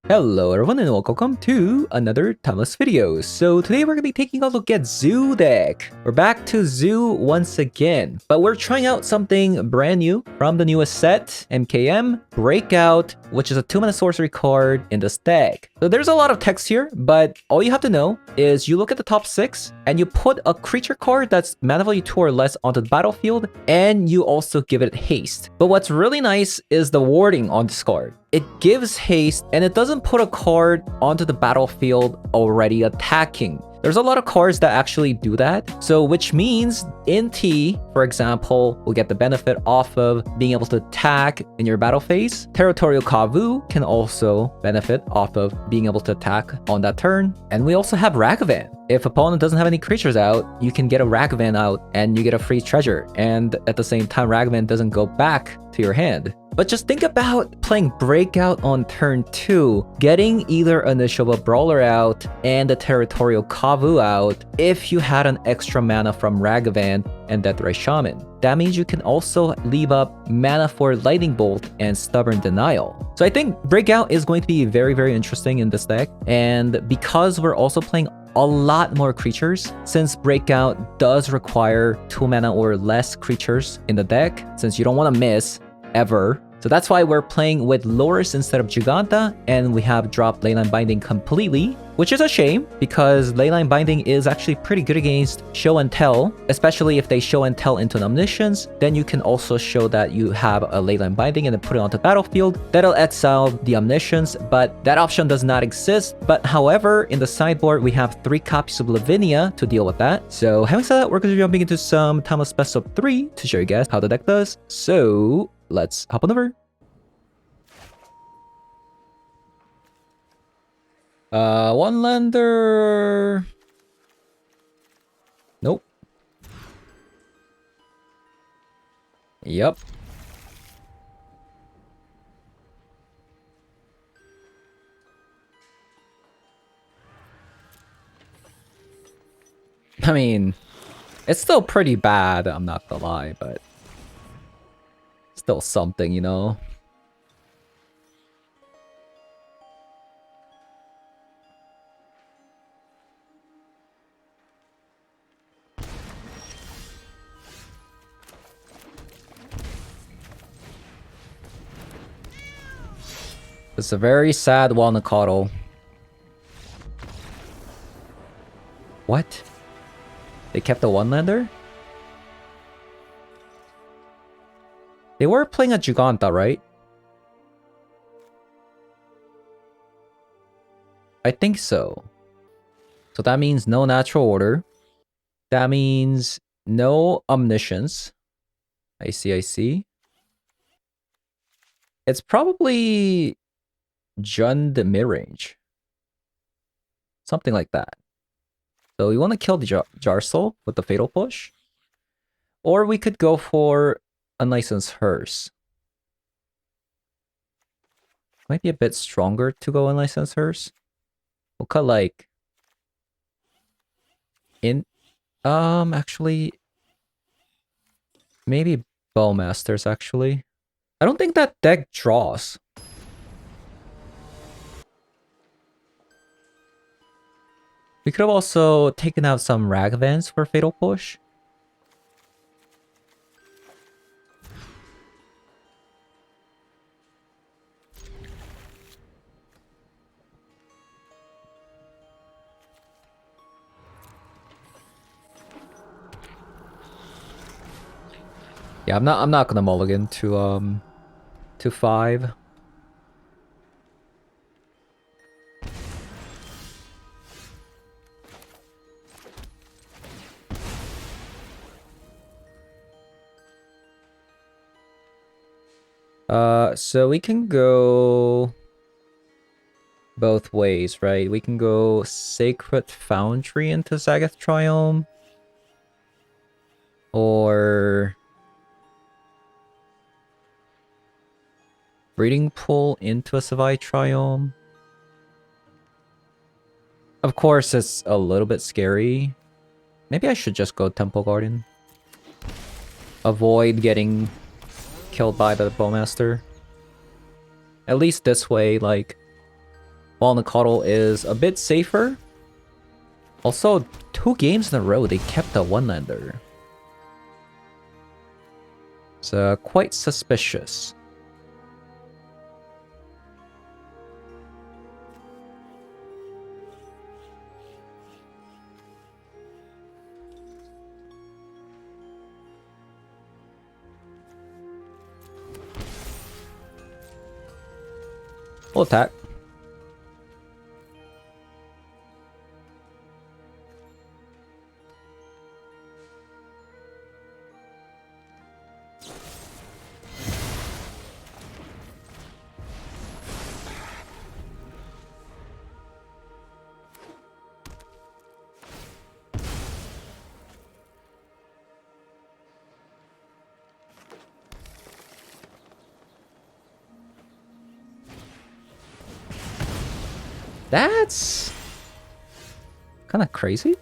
Hello everyone and welcome to another Timeless video. So today we're going to be taking a look at Zoo deck. We're back to Zoo once again, but we're trying out something brand new from the newest set, MKM Breakout, which is a 2-mana sorcery card in this deck. So there's a lot of text here, but all you have to know is you look at the top 6 and you put a creature card that's mana value 2 or less onto the battlefield, and you also give it haste. But what's really nice is the wording on this card. It gives haste and it doesn't put a card onto the battlefield already attacking. There's a lot of cards that actually do that. So which means in T, for example, will get the benefit off of being able to attack in your battle phase. Territorial Kavu can also benefit off of being able to attack on that turn. And we also have Ragavan. If opponent doesn't have any creatures out, you can get a Ragavan out and you get a free treasure. And at the same time, Ragavan doesn't go back to your hand. But just think about playing Breakout on turn 2, getting either an Nishoba Brawler out and a Territorial Kavu out if you had an extra mana from Ragavan and Deathray Shaman. That means you can also leave up mana for Lightning Bolt and Stubborn Denial. So I think Breakout is going to be very, very interesting in this deck. And because we're also playing a lot more creatures, since Breakout does require 2 mana or less creatures in the deck, since you don't want to miss ever. So that's why we're playing with Loris instead of Giganta, and we have dropped Leyline Binding completely, which is a shame because Leyline Binding is actually pretty good against Show and Tell, especially if they Show and Tell into an Omniscience. Then you can also show that you have a Leyline Binding and then put it onto the battlefield. That'll exile the Omniscience, but that option does not exist. But however, in the sideboard, we have 3 copies of Lavinia to deal with that. So having said that, we're going to be jumping into some Timeless Best of 3 to show you guys how the deck does. So let's hop on over. One lander. Nope. Yep. I mean, it's still pretty bad, I'm not gonna lie, but still something, you know? It's a very sad Walnacottle. What? They kept the one-lander? They were playing a Giganta, right? I think so. So that means no natural order. That means no Omniscience. I see, I see. It's probably Jund midrange. Something like that. So we want to kill the Jarsoul with the Fatal Push. Or we could go for Unlicensed Hearse. Might be a bit stronger to go Unlicensed Hearse. We'll cut like... actually... Maybe Bowmasters, actually. I don't think that deck draws. We could have also taken out some Ragavans for Fatal Push. Yeah, I'm not gonna mulligan to 5. So we can go both ways, right? We can go Sacred Foundry into Zagath Triome, or Breeding Pool into a Savai Triome. Of course, it's a little bit scary. Maybe I should just go Temple Garden. Avoid getting killed by the Bowmaster. At least this way, like, while Nakatl is a bit safer. Also, 2 games in a row, they kept a one-lander. It's quite suspicious. We'll attack. That's kind of crazy.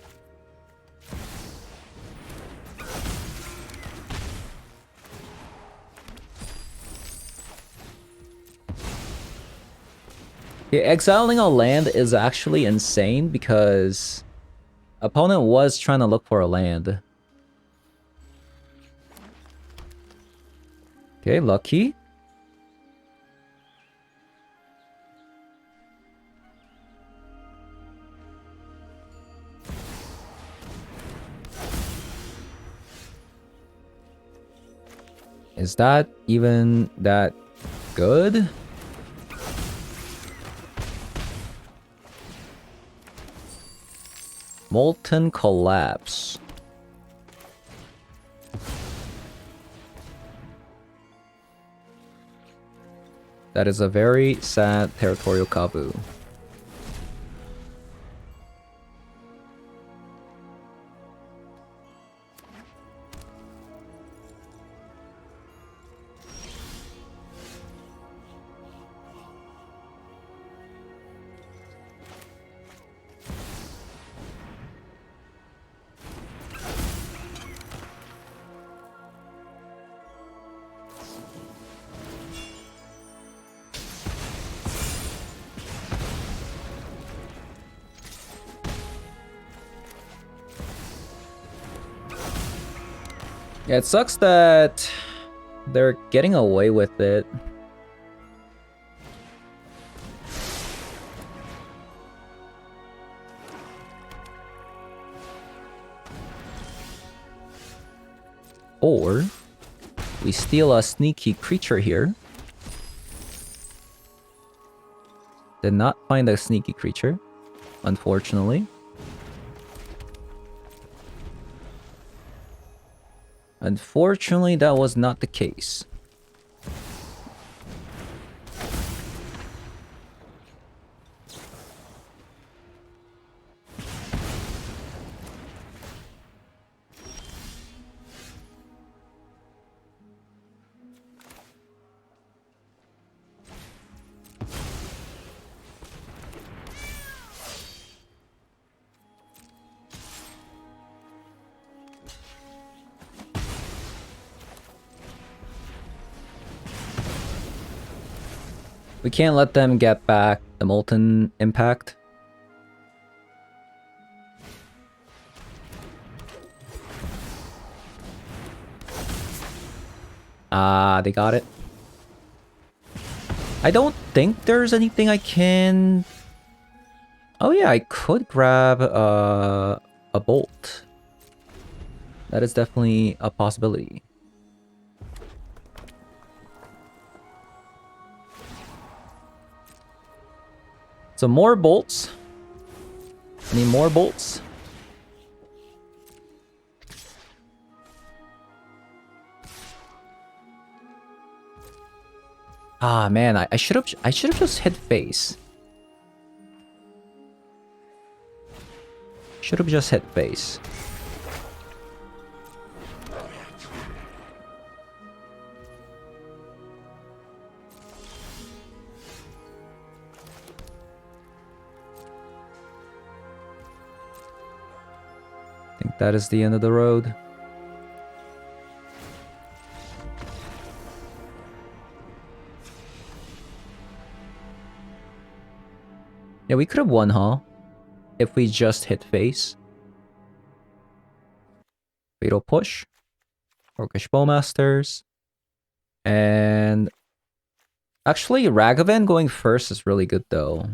Yeah, exiling a land is actually insane because opponent was trying to look for a land. Okay, lucky. Is that even that good? Molten Collapse. That is a very sad territorial Kabu. Yeah, it sucks that they're getting away with it. Or we steal a sneaky creature here. Did not find a sneaky creature, unfortunately. Unfortunately, that was not the case. We can't let them get back the Molten Impact. Ah, they got it. I don't think there's anything I can... Oh yeah, I could grab a bolt. That is definitely a possibility. So more bolts. I need more bolts. Ah man, I should have just hit face. Should have just hit face. I think that is the end of the road. Yeah, we could have won, huh? If we just hit face. Fatal Push. Orcish Bowmasters. And... actually, Ragavan going first is really good, though.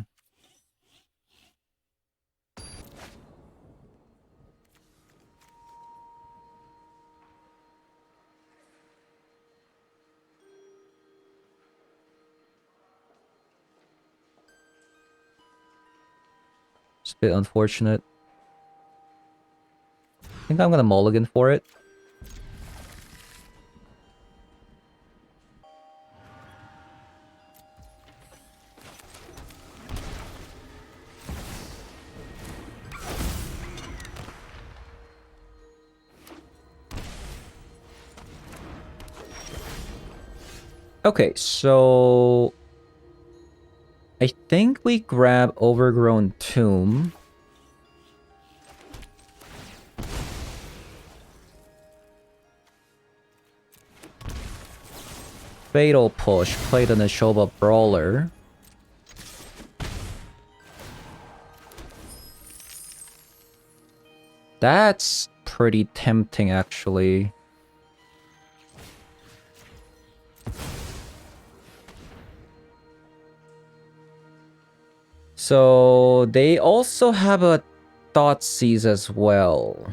It's a bit unfortunate. I think I'm gonna mulligan for it. Okay, so... I think we grab Overgrown Tomb. Fatal Push, play the Neshoba Brawler. That's pretty tempting, actually. So, they also have a Thoughtseize as well.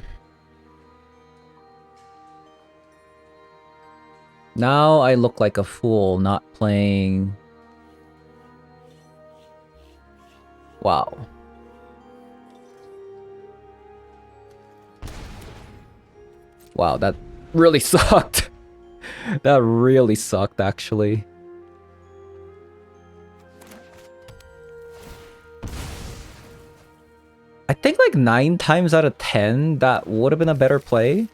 Now I look like a fool not playing... Wow. Wow, that really sucked. That really sucked, actually. I think like 9 times out of 10, that would have been a better play.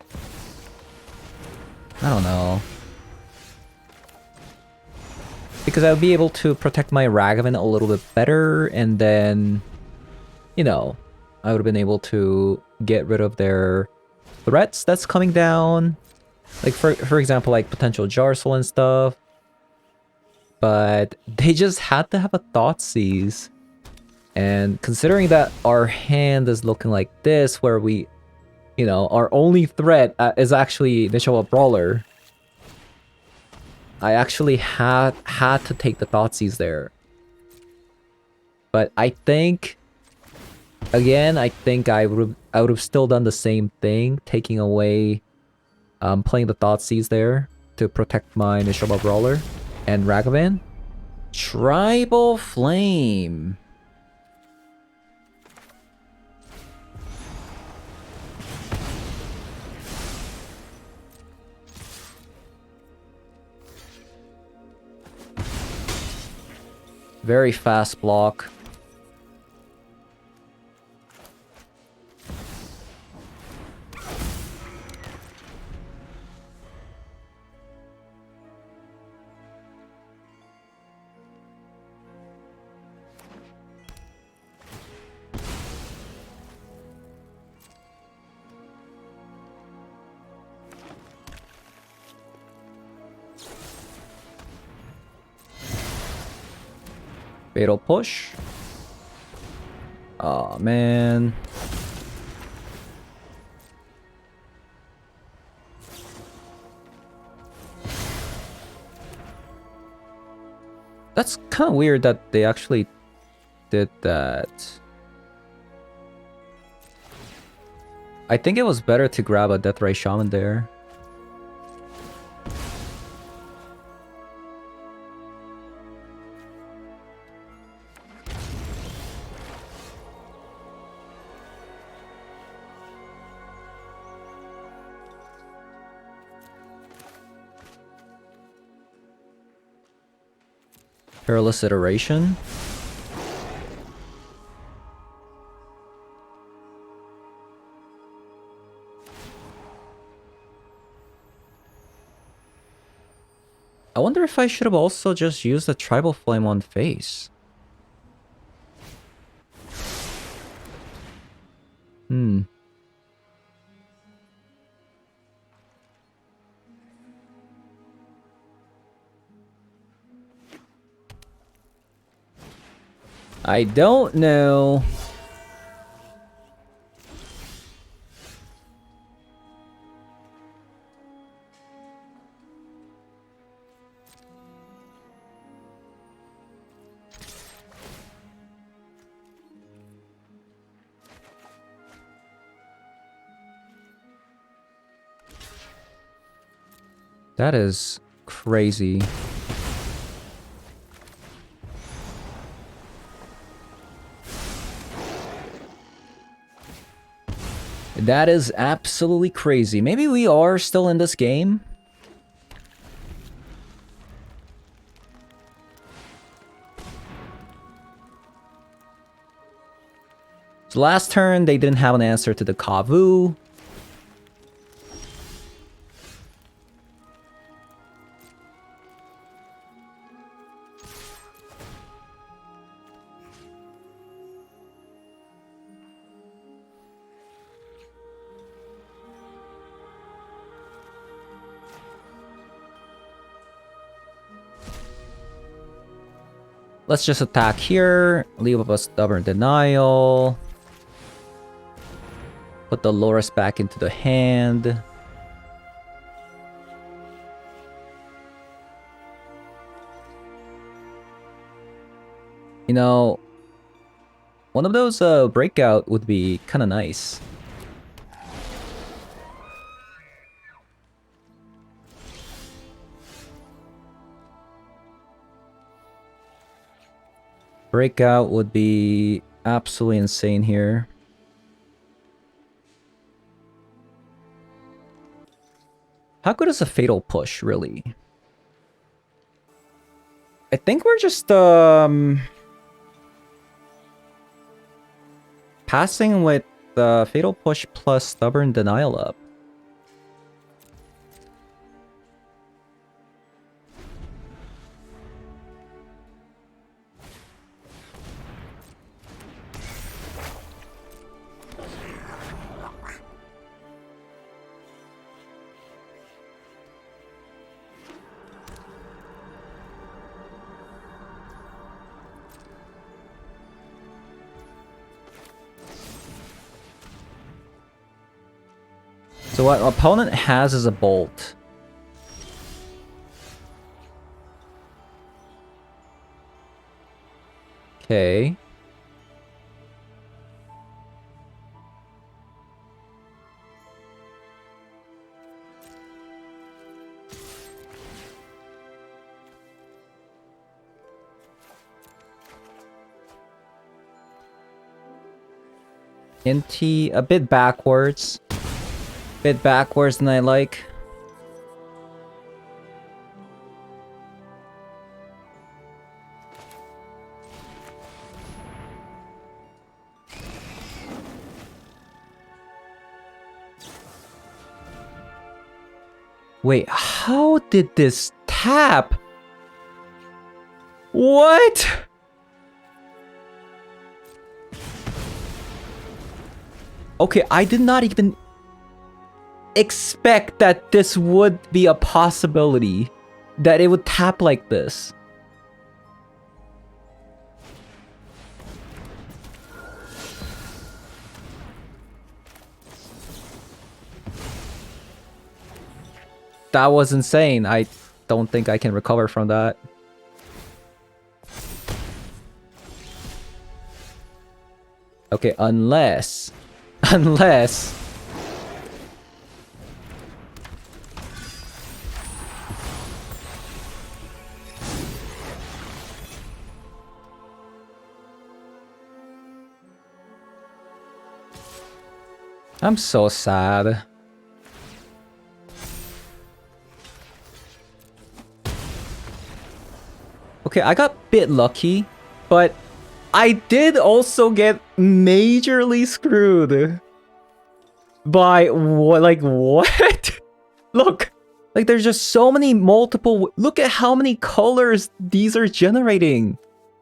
I don't know. Because I would be able to protect my Ragavan a little bit better, and then, you know, I would have been able to get rid of their threats that's coming down. Like, for example, like potential Jarsoul and stuff. But they just had to have a Thoughtseize. And considering that our hand is looking like this, where we, you know, our only threat is actually Neshoba Brawler, I actually had to take the Thoughtseize there. But I think, again, I think I would have still done the same thing, taking away, playing the Thoughtseize there to protect my Neshoba Brawler and Ragavan. Tribal Flame. Very fast block. Fatal Push. Aw, man. That's kind of weird that they actually did that. I think it was better to grab a Deathray Shaman there. Perilous Iteration. I wonder if I should have also just used the Tribal Flame on face. Hmm. I don't know. That is crazy. That is absolutely crazy. Maybe we are still in this game? So last turn, they didn't have an answer to the Kavu. Let's just attack here, leave up a Stubborn Denial. Put the Loris back into the hand. You know, one of those Breakout would be kind of nice. Breakout would be absolutely insane here. How good is a Fatal Push, really? I think we're just passing with the Fatal Push plus Stubborn Denial up. So what opponent has is a Bolt. Okay. NT a bit backwards. Bit backwards than I like. Wait, how did this tap? What? Okay, I did not even expect that this would be a possibility. That it would tap like this. That was insane. I don't think I can recover from that. Okay, unless... Unless... I'm so sad. Okay, I got a bit lucky, but I did also get majorly screwed by what? Like what? Look, like there's just so many multiple. Look at how many colors these are generating,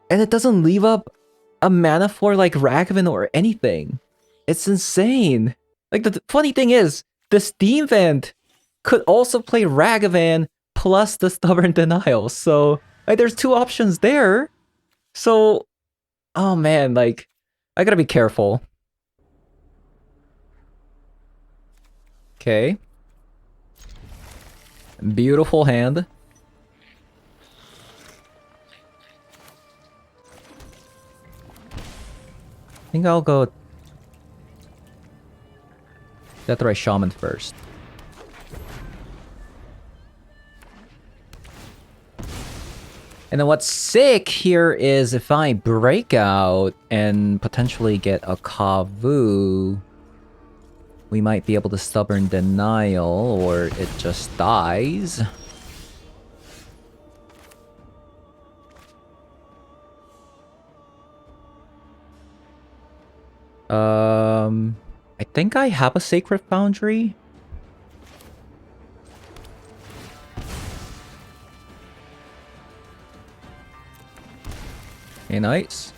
and it doesn't leave up a mana for like Ragavan or anything. It's insane. Like the funny thing is, the Steam Vent could also play Ragavan plus the Stubborn Denial. So like, there's two options there. So Oh man, like, I gotta be careful. Okay. Beautiful hand. I think I'll go Deathray Shaman first. And then what's sick here is if I break out and potentially get a Kavu, we might be able to Stubborn Denial, or it just dies. I think I have a Sacred Foundry. Okay, nice.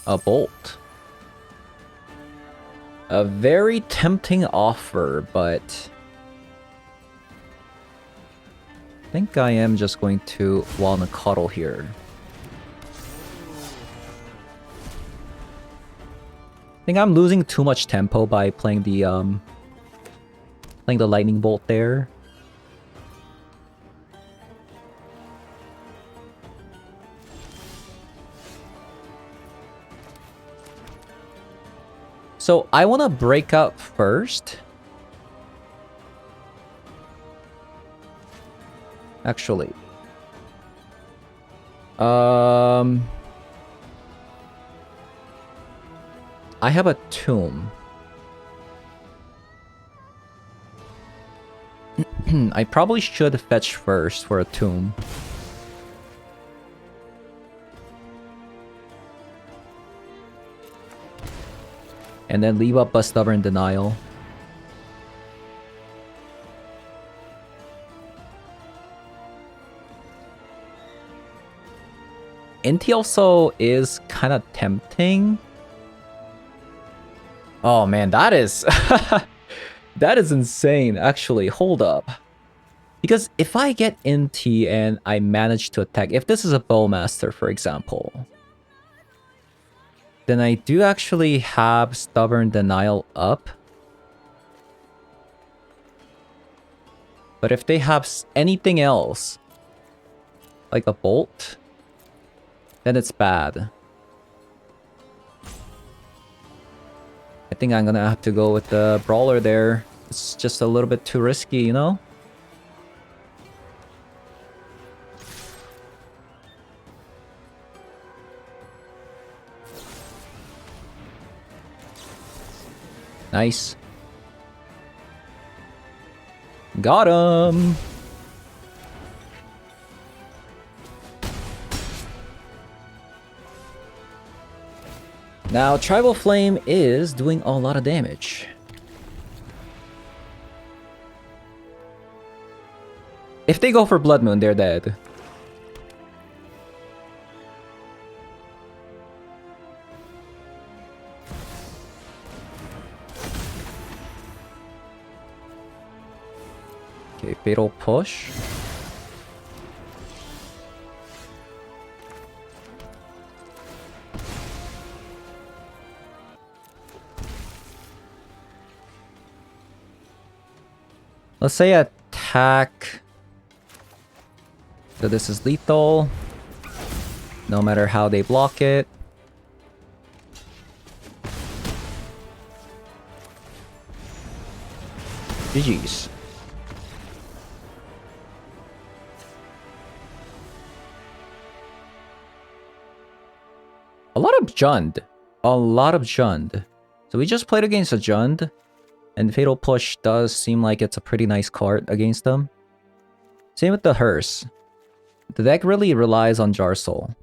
A Bolt. A very tempting offer, but I think I am just going to Walnut Cuddle here. I think I'm losing too much tempo by playing the Lightning Bolt there. So I want to break out first. Actually. I have a Tomb. I probably should fetch first for a Tomb. And then leave up a Stubborn Denial. Inti also is kind of tempting. Oh man, that is... that is insane, actually. Hold up. Because if I get Inti and I manage to attack... If this is a Bowmaster, for example... then I do actually have Stubborn Denial up. But if they have anything else, like a Bolt, then it's bad. I think I'm gonna have to go with the Brawler there. It's just a little bit too risky, you know? Nice. Got him! Now, Tribal Flame is doing a lot of damage. If they go for Blood Moon, they're dead. Okay, Fatal Push. Let's say attack. So this is lethal. No matter how they block it. GG's. A lot of Jund. A lot of Jund. So we just played against a Jund. And Fatal Push does seem like it's a pretty nice card against them. Same with the Hearse. The deck really relies on Jarsoul.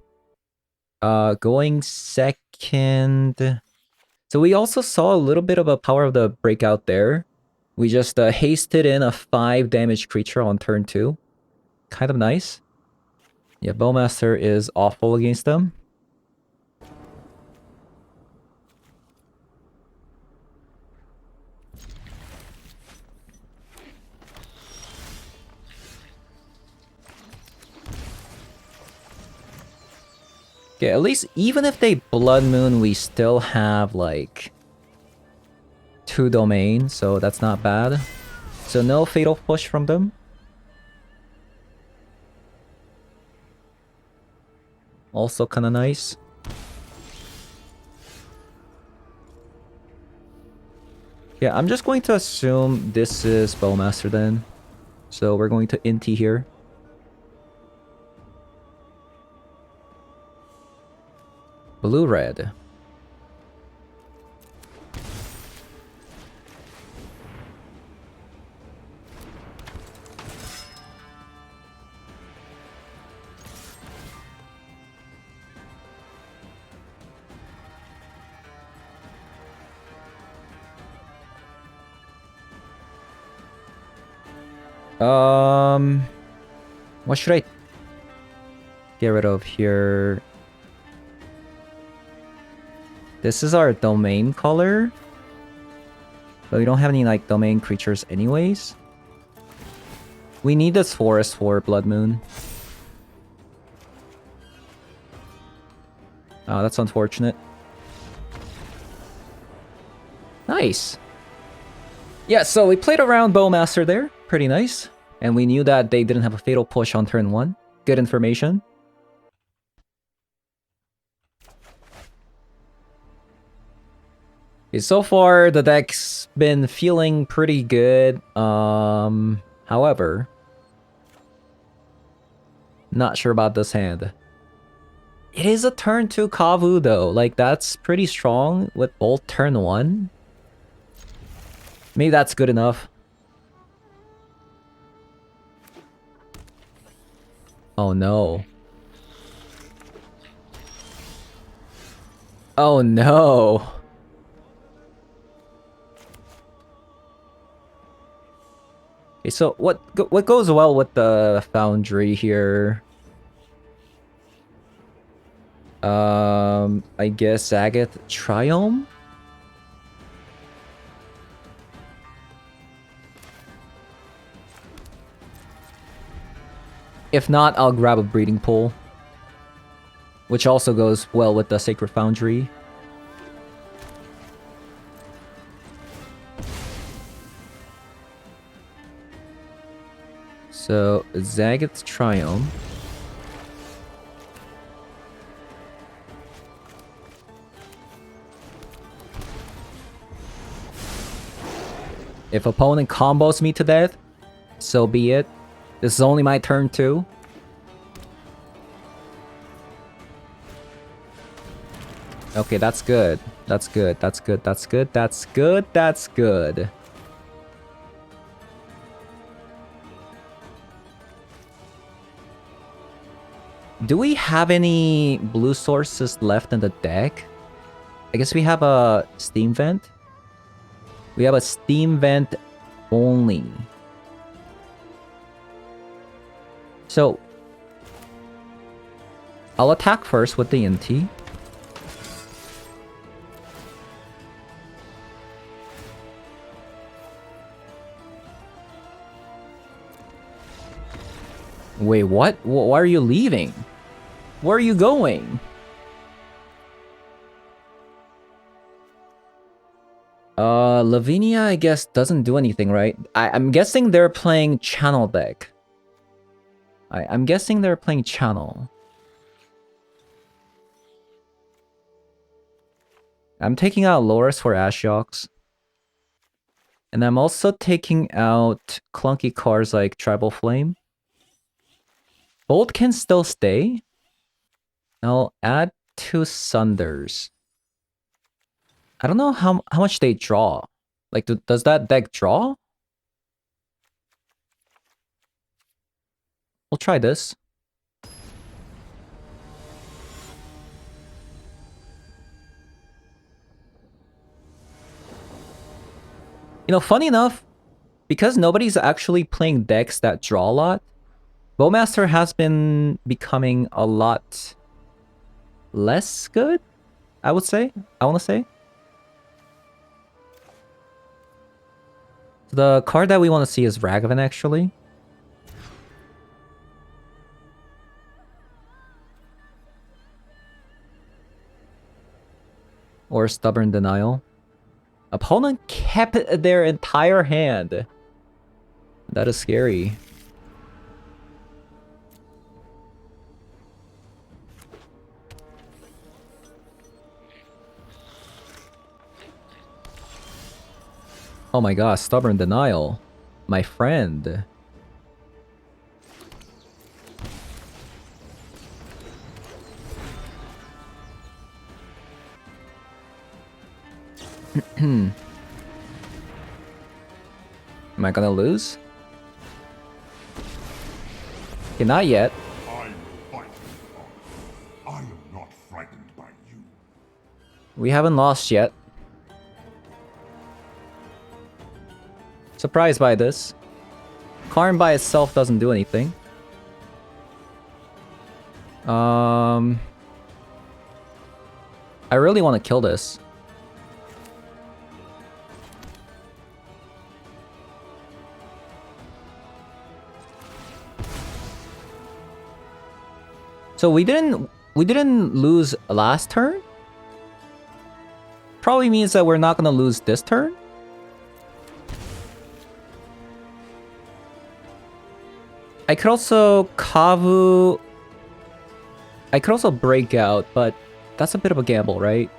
Going second... So we also saw a little bit of a power of the Breakout there. We just hasted in a 5 damage creature on turn 2. Kind of nice. Yeah, Bowmaster is awful against them. Okay, at least even if they Blood Moon, we still have like 2 domains, so that's not bad. So no Fatal Push from them. Also kinda nice. Yeah, I'm just going to assume this is Bowmaster then. So we're going to Inti here. Blue-red. What should I get rid of here? This is our domain color. But we don't have any like domain creatures anyways. We need this forest for Blood Moon. Oh, that's unfortunate. Nice. Yeah, so we played around Bowmaster there. Pretty nice. And we knew that they didn't have a Fatal Push on turn 1. Good information. Okay, so far, the deck's been feeling pretty good. However, not sure about this hand. It is a turn 2 Kavu though. Like, that's pretty strong with both turn 1. Maybe that's good enough. Oh no. Oh no. Okay, so what goes well with the Foundry here? I guess Agath Triome? If not, I'll grab a Breeding Pool. Which also goes well with the Sacred Foundry. So, Zagath's Triome. If opponent combos me to death, so be it. This is only my turn 2. Okay, that's good. That's good. That's good. That's good. That's good. That's good. Do we have any blue sources left in the deck? I guess we have a Steam Vent. We have a Steam Vent only. So, I'll attack first with the Inti. Wait, what? Why are you leaving? Where are you going? Lavinia, I guess, doesn't do anything, right? I'm guessing they're playing Channel deck. I'm guessing they're playing Channel. I'm taking out Loris for Ashiok. And I'm also taking out clunky cards like Tribal Flame. Bolt can still stay. I'll add 2 Sunders. I don't know how much they draw. Like, does that deck draw? We'll try this. You know, funny enough, because nobody's actually playing decks that draw a lot, Bowmaster has been becoming a lot less good, I would say. I want to say. The card that we want to see is Ragavan, actually. Or Stubborn Denial. Opponent kept their entire hand. That is scary. Oh my gosh, Stubborn Denial. My friend. Am I gonna lose? Okay, not yet. I will fight you, I am not frightened by you. We haven't lost yet. Surprised by this. Karn by itself doesn't do anything. I really want to kill this. So we didn't lose last turn? Probably means that we're not gonna lose this turn? I could also Kavu... I could also break out, but that's a bit of a gamble, right?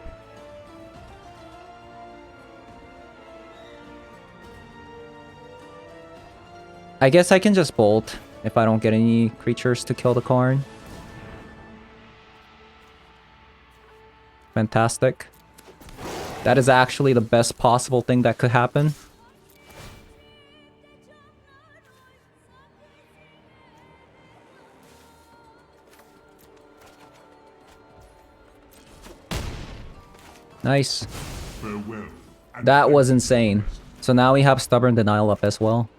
I guess I can just bolt if I don't get any creatures to kill the Karn. Fantastic. That is actually the best possible thing that could happen. Nice. Farewell. That was insane. So now we have Stubborn Denial up as well.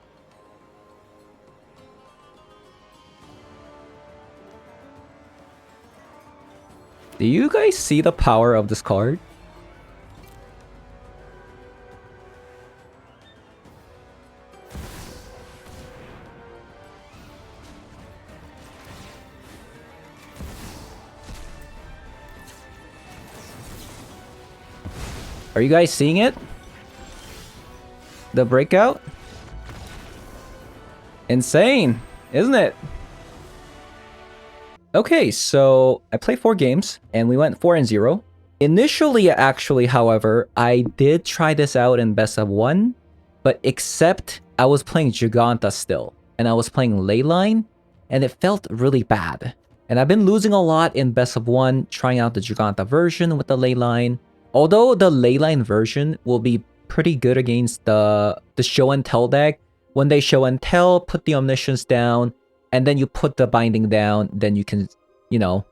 Do you guys see the power of this card? Are you guys seeing it? The breakout? Insane, isn't it? Okay, so I played 4 games and we went 4-0. Initially, actually, however, I did try this out in best of 1, but except I was playing Giganta still, and I was playing Leyline, and it felt really bad. And I've been losing a lot in best of 1, trying out the Giganta version with the Leyline. Although the Leyline version will be pretty good against the show and tell deck. When they show and tell, put the Omniscience down, and then you put the Binding down, then you can, you know,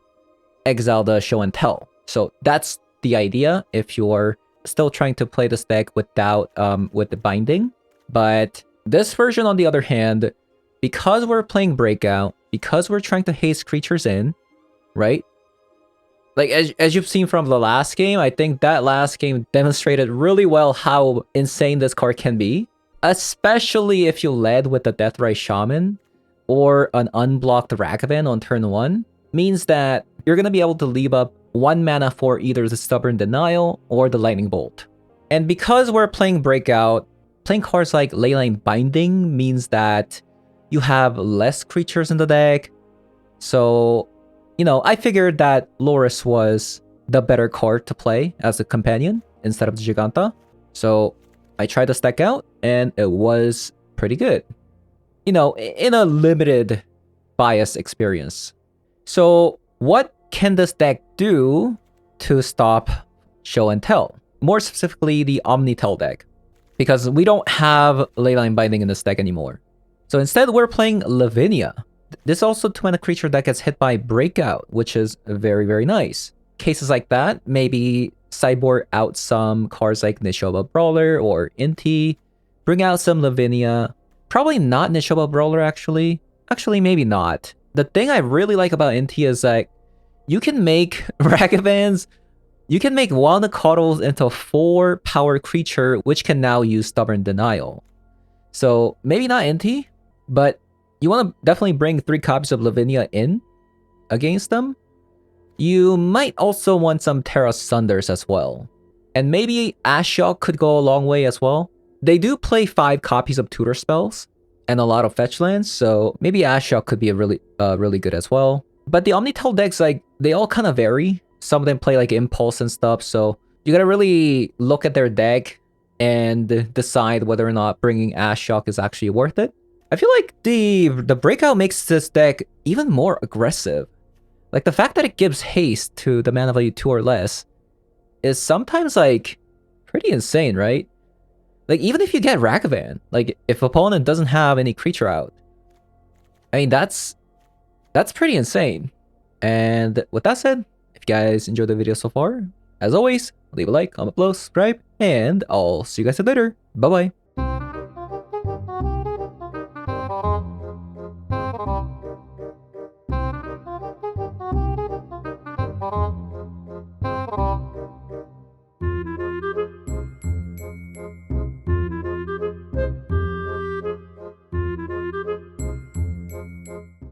exile the show and tell. So that's the idea if you're still trying to play this deck without with the Binding. But this version, on the other hand, because we're playing Breakout, because we're trying to haste creatures in, right? Like, as you've seen from the last game, I think that last game demonstrated really well how insane this card can be. Especially if you led with the Deathrise Shaman or an unblocked Ragavan on turn 1. Means that you're going to be able to leave up 1 mana for either the Stubborn Denial or the Lightning Bolt. And because we're playing Breakout, playing cards like Leyline Binding means that you have less creatures in the deck. So, you know, I figured that Loris was the better card to play as a companion instead of the Giganta. So I tried this deck out and it was pretty good. You know, in a limited bias experience. So what can this deck do to stop show and tell? More specifically, the Omni-Tell deck. Because we don't have Leyline Binding in this deck anymore. So instead, we're playing Lavinia. This is also 2-mana creature that gets hit by Breakout, which is very, very nice. Cases like that, maybe sideboard out some cards like Nishoba Brawler or Inti. Bring out some Lavinia. Probably not Nishoba Brawler, actually. Actually, maybe not. The thing I really like about Inti is that you can make Ragavans, you can make one of the Cuddles into a 4-power creature, which can now use Stubborn Denial. So maybe not Inti, but you want to definitely bring 3 copies of Lavinia in against them. You might also want some Terra Sunders as well. And maybe Ashiok could go a long way as well. They do play 5 copies of tutor spells and a lot of fetch lands, so maybe Ashiok could be a really good as well. But the Omnitel decks, like, they all kind of vary. Some of them play like Impulse and stuff, so you gotta really look at their deck and decide whether or not bringing Ashiok is actually worth it. I feel like the Breakout makes this deck even more aggressive. Like, the fact that it gives haste to the mana value 2 or less is sometimes, like, pretty insane, right? Like, even if you get Ragavan, like, if opponent doesn't have any creature out, I mean, that's pretty insane. And with that said, if you guys enjoyed the video so far, as always, leave a like, comment below, subscribe, and I'll see you guys later. Bye-bye.